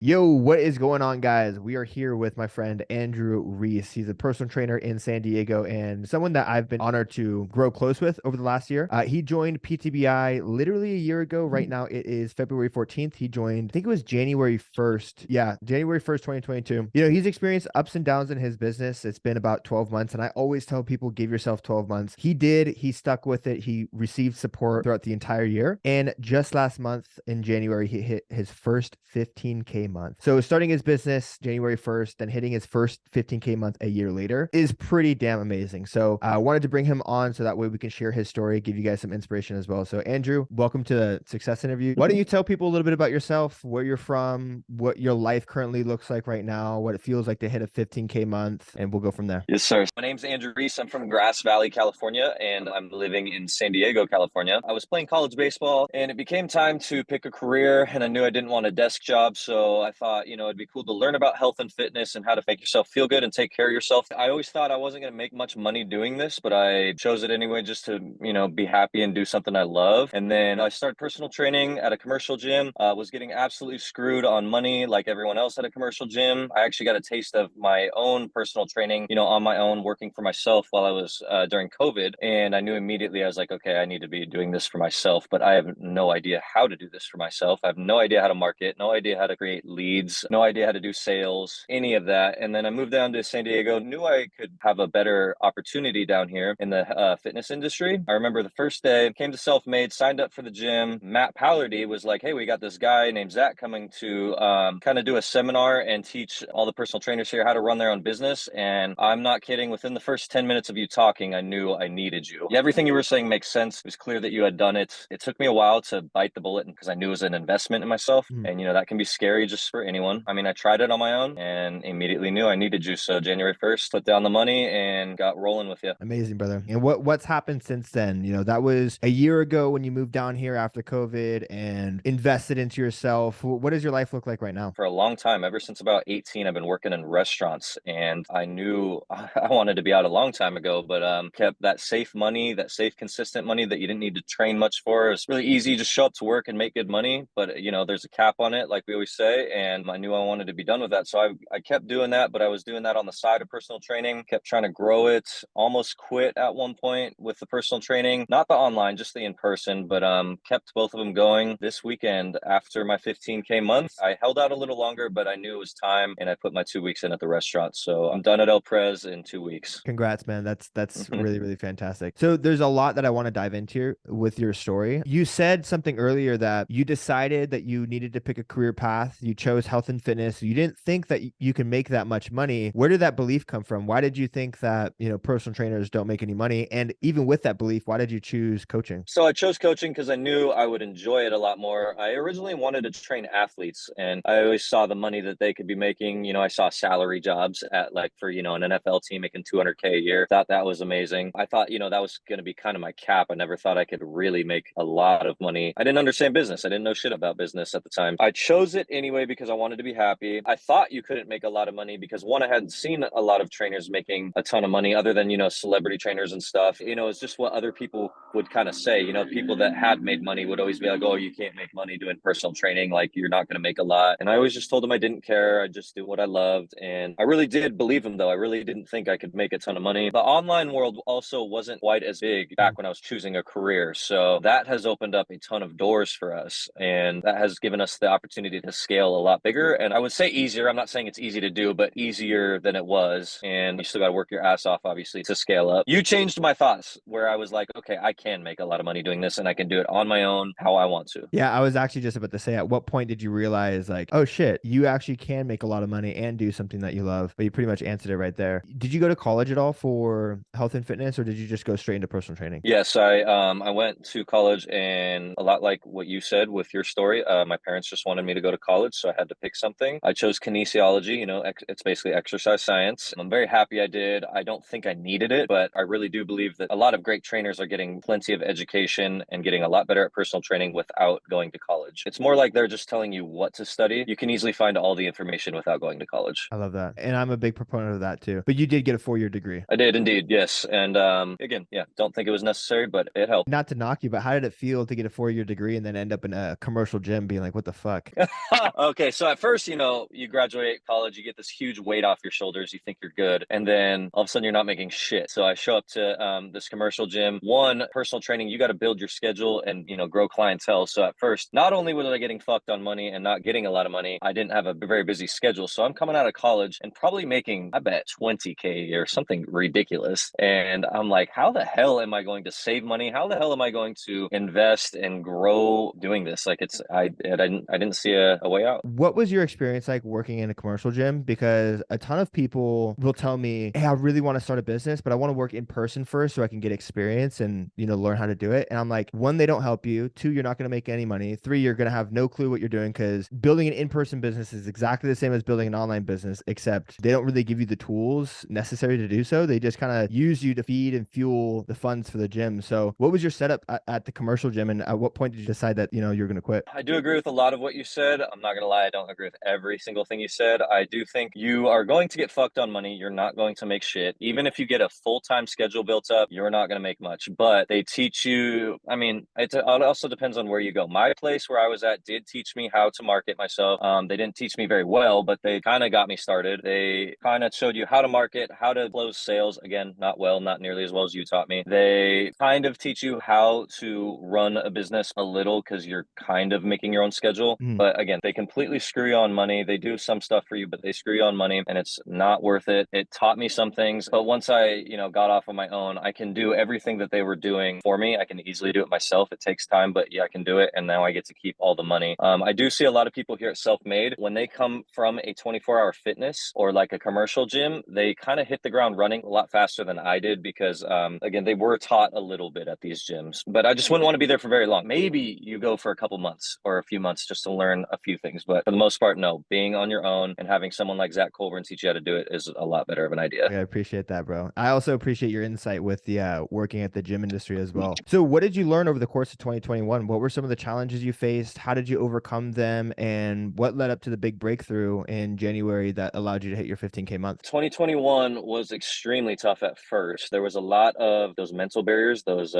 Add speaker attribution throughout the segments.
Speaker 1: Yo, what is going on, guys? We are here with my friend Andrew Reiss. He's a personal trainer in San Diego and someone that I've been honored to grow close with over the last year. He joined PTBI literally a year ago. Right now, it is February 14th. He joined, I think it was January 1st. Yeah, January 1st, 2022. He's experienced ups and downs in his business. It's been about 12 months. And I always tell people, give yourself 12 months. He did. He stuck with it. He received support throughout the entire year. And just last month in January, he hit his first 15K month. So starting his business January 1st, then hitting his first 15K month a year later is pretty damn amazing. So I wanted to bring him on so that way we can share his story, give you guys some inspiration as well. So Andrew, welcome to the Success Interview. Why don't you tell people a little bit about yourself, where you're from, what your life currently looks like right now, what it feels like to hit a 15K month, and we'll go from there.
Speaker 2: Yes, sir. My name's Andrew Reiss. I'm from Grass Valley, California, and I'm living in San Diego, California. I was playing college baseball, and it became time to pick a career, and I knew I didn't want a desk job, so I thought, it'd be cool to learn about health and fitness and how to make yourself feel good and take care of yourself. I always thought I wasn't going to make much money doing this, but I chose it anyway just to, be happy and do something I love. And then I started personal training at a commercial gym, was getting absolutely screwed on money like everyone else at a commercial gym. I actually got a taste of my own personal training, on my own, working for myself while I was during COVID. And I knew immediately, I was like, okay, I need to be doing this for myself, but I have no idea how to do this for myself. I have no idea how to market, no idea how to create leads, no idea how to do sales, any of that. And then I moved down to San Diego, knew I could have a better opportunity down here in the fitness industry. I remember the first day, came to Self-Made, signed up for the gym. Matt Pallardy was like, hey, we got this guy named Zach coming to kind of do a seminar and teach all the personal trainers here how to run their own business. And I'm not kidding. Within the first 10 minutes of you talking, I knew I needed you. Everything you were saying makes sense. It was clear that you had done it. It took me a while to bite the bullet because I knew it was an investment in myself. And, that can be scary just for anyone. I mean, I tried it on my own and immediately knew I needed you. So January 1st, put down the money and got rolling with you.
Speaker 1: Amazing, brother. And what's happened since then? That was a year ago when you moved down here after COVID and invested into yourself. What does your life look like right now?
Speaker 2: For a long time, ever since about 18, I've been working in restaurants, and I knew I wanted to be out a long time ago, but kept that safe money, that safe, consistent money that you didn't need to train much for. It's really easy. Just show up to work and make good money. But, there's a cap on it, like we always say. And I knew I wanted to be done with that. So I kept doing that, but I was doing that on the side of personal training, kept trying to grow it, almost quit at one point with the personal training, not the online, just the in-person, but kept both of them going. This weekend, after my 15K month, I held out a little longer, but I knew it was time, and I put my 2 weeks in at the restaurant. So I'm done at El Prez in 2 weeks.
Speaker 1: Congrats, man. That's really, really fantastic. So there's a lot that I want to dive into with your story. You said something earlier that you decided that you needed to pick a career path. You chose health and fitness. You didn't think that you can make that much money. Where did that belief come from? Why did you think that, personal trainers don't make any money? And even with that belief, why did you choose coaching?
Speaker 2: So I chose coaching because I knew I would enjoy it a lot more. I originally wanted to train athletes, and I always saw the money that they could be making. I saw salary jobs at for, an NFL team making 200K a year. Thought that was amazing. I thought, that was going to be kind of my cap. I never thought I could really make a lot of money. I didn't understand business. I didn't know shit about business at the time. I chose it anyway because I wanted to be happy. I thought you couldn't make a lot of money because one, I hadn't seen a lot of trainers making a ton of money other than, celebrity trainers and stuff. It's just what other people would kind of say. People that had made money would always be like, oh, you can't make money doing personal training. Like, you're not going to make a lot. And I always just told them I didn't care. I just do what I loved. And I really did believe them, though. I really didn't think I could make a ton of money. The online world also wasn't quite as big back when I was choosing a career. So that has opened up a ton of doors for us. And that has given us the opportunity to scale a lot bigger. And I would say easier. I'm not saying it's easy to do, but easier than it was. And you still got to work your ass off, obviously, to scale up. You changed my thoughts where I was like, okay, I can make a lot of money doing this and I can do it on my own how I want to.
Speaker 1: Yeah, I was actually just about to say, at what point did you realize like, oh shit, you actually can make a lot of money and do something that you love? But you pretty much answered it right there. Did you go to college at all for health and fitness, or did you just go straight into personal training?
Speaker 2: Yes, I went to college, and a lot like what you said with your story, my parents just wanted me to go to college, so I had to pick something. I chose kinesiology. It's basically exercise science. I'm very happy I did. I don't think I needed it, but I really do believe that a lot of great trainers are getting plenty of education and getting a lot better at personal training without going to college. It's more like they're just telling you what to study. You can easily find all the information without going to college.
Speaker 1: I love that. And I'm a big proponent of that too. But you did get a 4-year degree.
Speaker 2: I did indeed, yes. And again, yeah, don't think it was necessary, but it helped.
Speaker 1: Not to knock you, but how did it feel to get a 4-year degree and then end up in a commercial gym being like, what the fuck?
Speaker 2: Okay, so at first, you graduate college, you get this huge weight off your shoulders, you think you're good, and then all of a sudden you're not making shit. So I show up to this commercial gym. One, personal training, you got to build your schedule and grow clientele. So at first, not only was I getting fucked on money and not getting a lot of money, I didn't have a very busy schedule. So I'm coming out of college and probably making, I bet, 20K or something ridiculous. And I'm like, how the hell am I going to save money? How the hell am I going to invest and grow doing this? Like I didn't see a way out.
Speaker 1: What was your experience like working in a commercial gym? Because a ton of people will tell me, hey, I really want to start a business, but I want to work in person first so I can get experience and, learn how to do it. And I'm like, one, they don't help you. Two, you're not going to make any money. Three, you're going to have no clue what you're doing because building an in-person business is exactly the same as building an online business, except they don't really give you the tools necessary to do so. They just kind of use you to feed and fuel the funds for the gym. So what was your setup at the commercial gym? And at what point did you decide that, you're going to quit?
Speaker 2: I do agree with a lot of what you said. I'm not going to lie. I don't agree with every single thing you said. I do think you are going to get fucked on money. You're not going to make shit. Even if you get a full-time schedule built up, you're not going to make much. But they teach you, I mean, it also depends on where you go. My place where I was at did teach me how to market myself. They didn't teach me very well, but they kind of got me started. They kind of showed you how to market, how to close sales. Again, not well, not nearly as well as you taught me. They kind of teach you how to run a business a little because you're kind of making your own schedule.
Speaker 1: Mm.
Speaker 2: But again, they completely screw you on money. They do some stuff for you, but they screw you on money and it's not worth it. It taught me some things, but once I, got off on my own, I can do everything that they were doing for me. I can easily do it myself. It takes time, but yeah, I can do it. And now I get to keep all the money. I do see a lot of people here at Self-Made when they come from a 24-hour fitness or like a commercial gym, they kind of hit the ground running a lot faster than I did because, again, they were taught a little bit at these gyms, but I just wouldn't want to be there for very long. Maybe you go for a couple months or a few months just to learn a few things, but for the most part, no, being on your own and having someone like Zach Colburn teach you how to do it is a lot better of an idea.
Speaker 1: Yeah, I appreciate that, bro. I also appreciate your insight with the working at the gym industry as well. So what did you learn over the course of 2021? What were some of the challenges you faced? How did you overcome them? And what led up to the big breakthrough in January that allowed you to hit your 15K month?
Speaker 2: 2021 was extremely tough at first. There was a lot of those mental barriers, those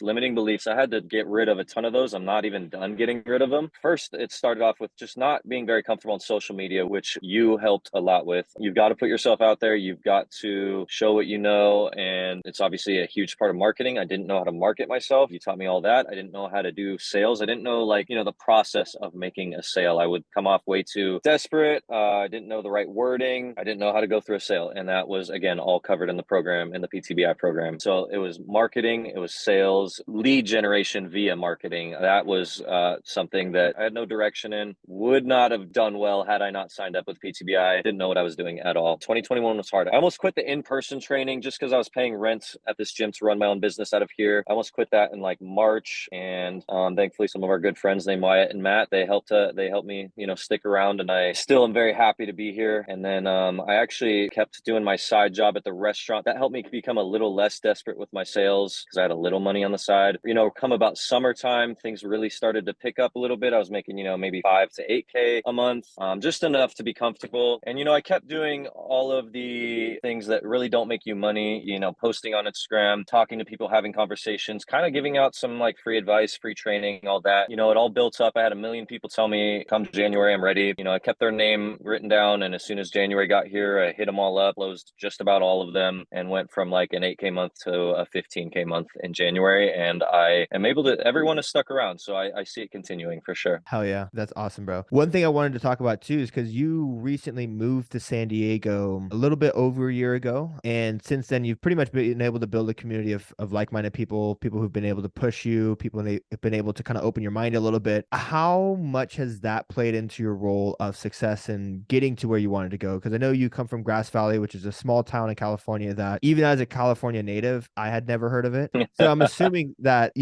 Speaker 2: limiting beliefs. I had to get rid of a ton of those. I'm not even done getting rid of them. First, it started off with just not being very comfortable on social media, which you helped a lot with. You've got to put yourself out there. You've got to show what you know, and it's obviously a huge part of marketing. I didn't know how to market myself. You taught me all that. I didn't know how to do sales. I didn't know the process of making a sale. I would come off way too desperate. I didn't know the right wording. I didn't know how to go through a sale. And that was, again, all covered in the program, in the PTBI program. So it was marketing, it was sales, lead generation via marketing. That was something that I had no direction in, would not have done well had I not signed up with PTBI. Didn't know what I was doing at all. 2021 was hard. I almost quit the in-person training just because I was paying rent at this gym to run my own business out of here. I almost quit that in like March. And thankfully, some of our good friends named Wyatt and Matt, they helped me, stick around. And I still am very happy to be here. And then I actually kept doing my side job at the restaurant. That helped me become a little less desperate with my sales because I had a little money on the side. Come about summertime, things really started to pick up a little bit. I was making, maybe 5 to 8K a month, just enough to be comfortable. And, I kept doing all of the things that really don't make you money, posting on Instagram, talking to people, having conversations, kind of giving out some like free advice, free training, all that. It all built up. I had a million people tell me, come January, I'm ready. I kept their name written down. And as soon as January got here, I hit them all up, closed just about all of them, and went from like an 8K month to a 15K month in January. And I am able to, everyone has stuck around. So I see it continuing for sure.
Speaker 1: Hell yeah. That's awesome, bro. One thing I wanted to talk about too is because you recently moved to San Diego a little bit over a year ago. And since then, you've pretty much been able to build a community of like-minded people who've been able to push you, people who've been able to kind of open your mind a little bit. How much has that played into your role of success and getting to where you wanted to go? Because I know you come from Grass Valley, which is a small town in California that even as a California native, I had never heard of it. So I'm assuming that,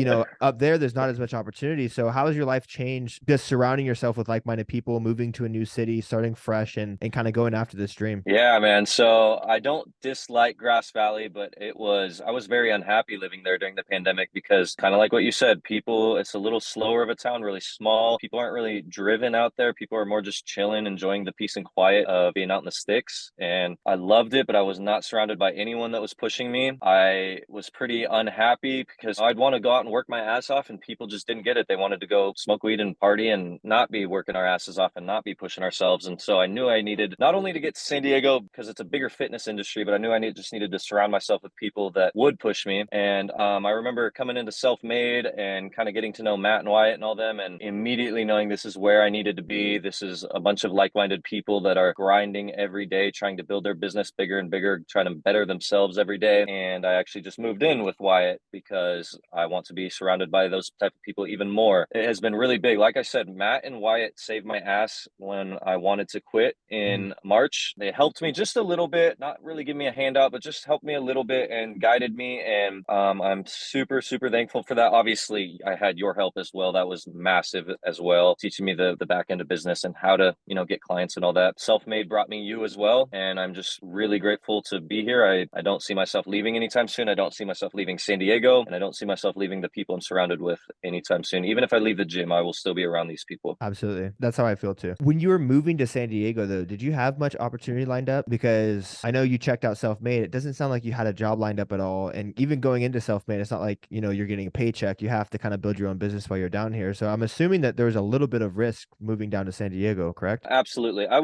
Speaker 1: up there's not as much opportunity. So how has your life changed just surrounding yourself with like-minded people, moving to a new city, starting fresh and kind of going after this dream?
Speaker 2: Yeah, man. So I don't dislike Grass Valley, but I was very unhappy living there during the pandemic because kind of like what you said, it's a little slower of a town, really small. People aren't really driven out there. People are more just chilling, enjoying the peace and quiet of being out in the sticks. And I loved it, but I was not surrounded by anyone that was pushing me. I was pretty unhappy because I'd want to go out and work my ass off and people just didn't get it. They wanted to go smoke weed and party and not be working working our asses off and not be pushing ourselves. And so I knew I needed not only to get to San Diego because it's a bigger fitness industry, but I knew just needed to surround myself with people that would push me. And I remember coming into self-made and kind of getting to know Matt and Wyatt and all them, and immediately knowing this is where I needed to be. This is a bunch of like-minded people that are grinding every day, trying to build their business bigger and bigger, trying to better themselves every day. And I actually just moved in with Wyatt because I want to be surrounded by those type of people even more. It has been really big. Like I said, Matt and Wyatt saved my ass when I wanted to quit in March. They helped me just a little bit, not really give me a handout, but just helped me a little bit and guided me. And I'm super, super thankful for that. Obviously, I had your help as well. That was massive as well, teaching me the back end of business and how to, get clients and all that. Self-made brought me you as well. And I'm just really grateful to be here. I don't see myself leaving anytime soon. I don't see myself leaving San Diego, and I don't see myself leaving the people I'm surrounded with anytime soon. Even if I leave the gym, I will still be around these people.
Speaker 1: Absolutely. That's how I feel too. When you were moving to San Diego, though, did you have much opportunity lined up? Because I know you checked out self-made. It doesn't sound like you had a job lined up at all. And even going into self-made, it's not like, you're getting a paycheck. You have to kind of build your own business while you're down here. So I'm assuming that there was a little bit of risk moving down to San Diego, correct?
Speaker 2: Absolutely. I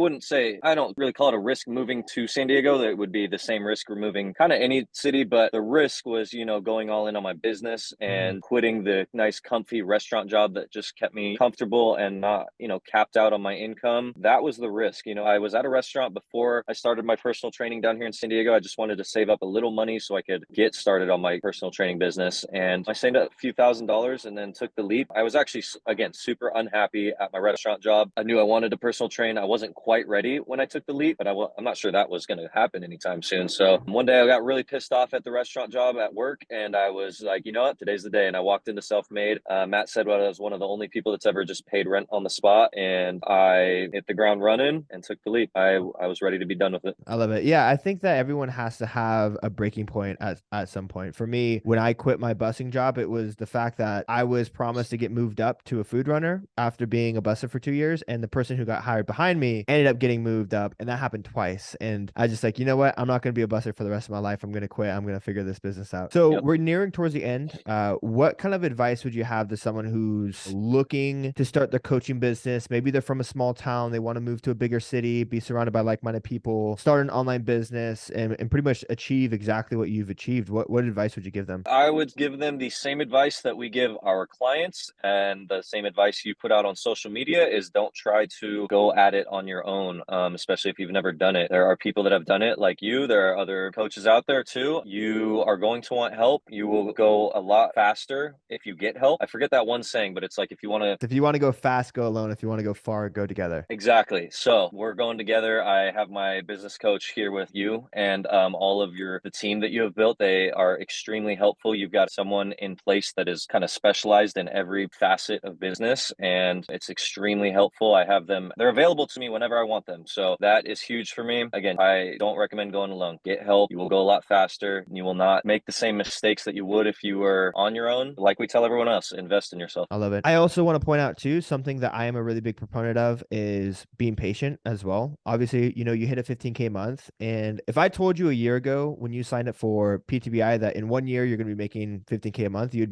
Speaker 2: don't really call it a risk moving to San Diego. That would be the same risk removing kind of any city, but the risk was, going all in on my business and quitting the nice, comfy restaurant job that just kept me comfortable and not, capped out on my income. That was the risk. I was at a restaurant before I started my personal training down here in San Diego. I just wanted to save up a little money so I could get started on my personal training business. And I saved up a few $1,000s and then took the leap. I was actually, again, super unhappy at my restaurant job. I knew I wanted to personal train. I wasn't quite ready when I took the leap, but I'm not sure that was going to happen anytime soon. So one day I got really pissed off at the restaurant job at work, and I was like, you know what, today's the day. And I walked into self-made. Matt said, well, I was one of the only people that's ever just paid rent on the spot, and I hit the ground running and took the leap. I was ready to be done with it.
Speaker 1: I love it. Yeah, I think that everyone has to have a breaking point at some point. For me, when I quit my busing job, it was the fact that I was promised to get moved up to a food runner after being a busser for 2 years, and the person who got hired behind me ended up getting moved up, and that happened twice. And I just like, you know what? I'm not going to be a busser for the rest of my life. I'm going to quit. I'm going to figure this business out. So we're nearing towards the end. What kind of advice would you have to someone who's looking to start their coaching business? Maybe they're from a small town. They want to move to a bigger city, be surrounded by like-minded people, start an online business, and pretty much achieve exactly what you've achieved. What advice would you give them?
Speaker 2: I would give them the same advice that we give our clients, and the same advice you put out on social media is don't try to go at it on your own, especially if you've never done it. There are people that have done it like you. There are other coaches out there too. You are going to want help. You will go a lot faster if you get help. I forget that one saying, but it's like if you want
Speaker 1: to go fast, go alone. If you want to go far, go together.
Speaker 2: Exactly. So we're going together. I have my business coach here with you, and all of the team that you have built. They are extremely helpful. You've got someone in place that is kind of specialized in every facet of business, and it's extremely helpful. I have them, they're available to me whenever I want them. So that is huge for me. Again, I don't recommend going alone. Get help. You will go a lot faster, and you will not make the same mistakes that you would if you were on your own. Like we tell everyone else, invest in yourself.
Speaker 1: I love it. I also want to point out too, something that I am a really big proponent of is being patient as well. Obviously, you hit a 15K month. And if I told you a year ago when you signed up for PTBI that in 1 year you're going to be making 15K a month, you'd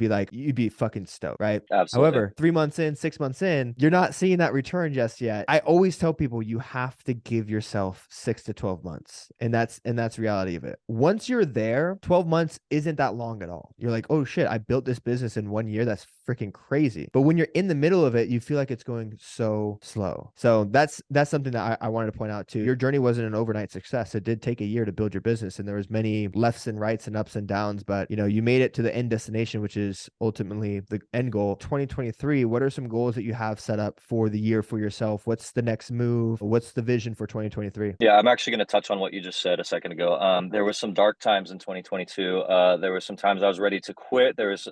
Speaker 1: be fucking stoked, right?
Speaker 2: Absolutely.
Speaker 1: However, 3 months in, 6 months in, you're not seeing that return just yet. I always tell people you have to give yourself 6 to 12 months. And that's reality of it. Once you're there, 12 months isn't that long at all. You're like, oh shit, I built this business in 1 year. That's freaking crazy. But when you're in the middle of it, you feel like it's going so slow. So that's something that I wanted to point out too. Your journey wasn't an overnight success. It did take a year to build your business, and there was many lefts and rights and ups and downs, but you made it to the end destination, which is ultimately the end goal. 2023, what are some goals that you have set up for the year for yourself? What's the next move? What's the vision for 2023?
Speaker 2: Yeah, I'm actually going to touch on what you just said a second ago. There was some dark times in 2022. There were some times I was ready to quit. There was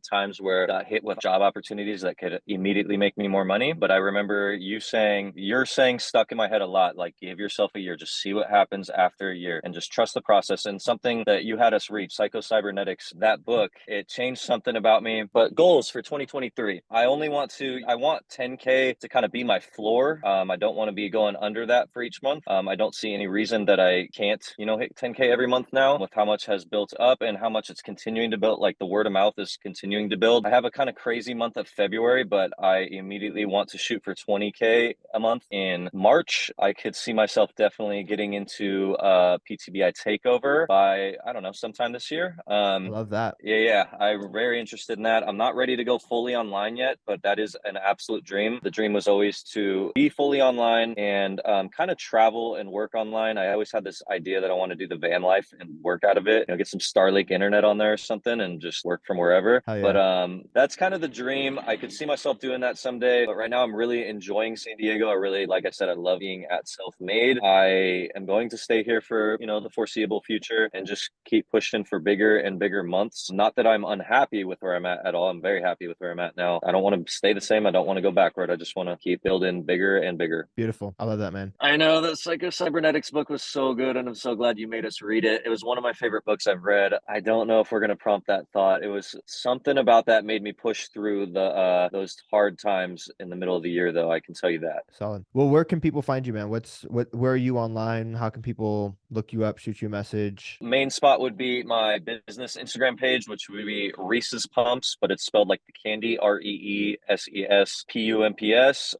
Speaker 2: times where I got hit with job opportunities that could immediately make me more money. But I remember you're saying stuck in my head a lot, like give yourself a year, just see what happens after a year and just trust the process. And something that you had us read, Psycho-Cybernetics, that book, it changed something about me. But goals for 2023, I want 10K to kind of be my floor. I don't want to be going under that for each month. I don't see any reason that I can't, hit 10K every month now with how much has built up and how much it's continuing to build. Like the word of mouth is continuing to build. I have a kind of crazy month of February, but I immediately want to shoot for 20K a month. In March, I could see myself definitely getting into PTBI takeover by, I don't know, sometime this year.
Speaker 1: I love that.
Speaker 2: Yeah, I'm very interested in that. I'm not ready to go fully online yet, but that is an absolute dream. The dream was always to be fully online and kind of travel and work online. I always had this idea that I want to do the van life and work out of it, get some Starlink internet on there or something and just work from wherever.
Speaker 1: Hell
Speaker 2: But
Speaker 1: yeah.
Speaker 2: that's kind of the dream. I could see myself doing that someday, but right now I'm really enjoying San Diego. I really, like I said, I love being at Self-Made. I am going to stay here for, the foreseeable future and just keep pushing for bigger and bigger months. Not that I'm unhappy with where I'm at all. I'm very happy with where I'm at now. I don't want to stay the same. I don't want to go backward. I just want to keep building bigger and bigger.
Speaker 1: Beautiful. I love that, man.
Speaker 2: I know that Psycho Cybernetics book was so good, and I'm so glad you made us read it. It was one of my favorite books I've read. I don't know if we're gonna prompt that thought. It was something about that made me push through the those hard times in the middle of the year, though. I can tell you that.
Speaker 1: Solid. Well, where can people find you, man? Where are you online? How can people look you up, shoot you a message?
Speaker 2: Main spot would be my business Instagram page, which would be Reese's Pumps, but it's spelled like the candy, REESESPUMPS.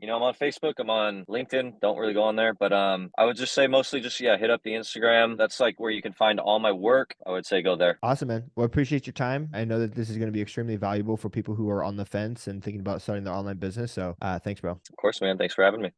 Speaker 2: I'm on Facebook, I'm on LinkedIn, don't really go on there, but I would just say mostly just hit up the Instagram. That's like where you can find all my work. I would say go there.
Speaker 1: Awesome, man. Well, I appreciate your time. I know that this is going to be extremely valuable for people who are on the fence and thinking about starting their online business. So thanks, bro.
Speaker 2: Of course, man. Thanks for having me.